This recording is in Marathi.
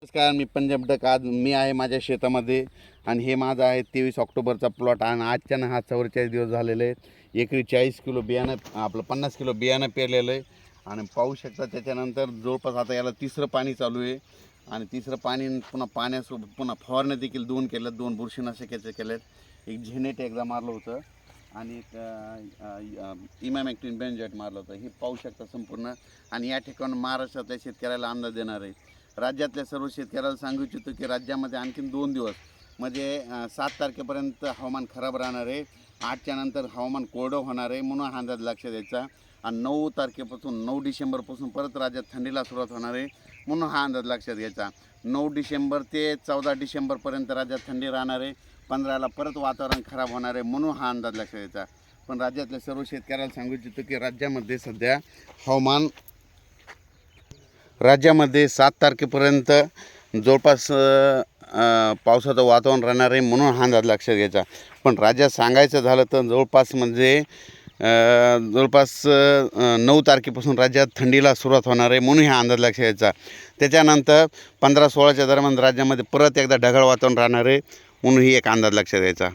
नमस्कार, मी पंजाब डक. आज मी आहे माझ्या शेतामध्ये आणि हे माझा आहे 23 ऑक्टोबरचा प्लॉट. आणि आजच्यानं हा 44 दिवस झालेले आहेत. एकरी 40 किलो बियाणं, आपलं 50 किलो बियाणं पेरलेलं आहे. आणि पाहू शकता त्याच्यानंतर जवळपास आता याला तिसरं पाणी चालू आहे. आणि तिसरं पाणी पुन्हा पाण्यासोबत पुन्हा फवारण्या देखील 2 केल्यात, 2 बुरशीनाशकाचे केलेत. एक झेनेट एकदा मारलं होतं आणि एक इमॅमॅक्टिन बेंजॉइट मारलं होतं. हे पाहू शकता संपूर्ण. आणि या ठिकाणी महाराष्ट्रातल्या शेतकऱ्याला अंदाज देणार आहे. राज्यातल्या सर्व शेतकऱ्याला सांगू इच्छितो की राज्यामध्ये आणखीन 2 दिवस म्हणजे 7 तारखेपर्यंत हवामान खराब राहणार आहे. 8च्या नंतर हवामान कोरडं होणार आहे, म्हणून हा अंदाज लक्षात द्यायचा. आणि 9 तारखेपासून 9 डिसेंबरपासून परत राज्यात थंडीला सुरुवात होणार आहे, म्हणून हा अंदाज लक्षात घ्यायचा. 9 डिसेंबर ते 14 डिसेंबरपर्यंत राज्यात थंडी राहणार आहे. 15ला परत वातावरण खराब होणार आहे, म्हणून हा अंदाज लक्षात द्यायचा. पण राज्यातल्या सर्व शेतकऱ्याला सांगू इच्छितो की राज्यामध्ये सध्या हवामान 7 तारखेपर्यंत जवळपास पावसाचं वातावरण राहणार आहे, म्हणून हा अंदाज लक्षात घ्यायचा. पण राज्यात सांगायचं झालं तर जवळपास 9 तारखेपासून राज्यात थंडीला सुरुवात होणार आहे, म्हणून हा अंदाज लक्षात घ्यायचा. त्याच्यानंतर 15-16च्या दरम्यान राज्यामध्ये परत एकदा ढगाळ वातावरण राहणार आहे, म्हणून ही एक अंदाज लक्षात घ्यायचा.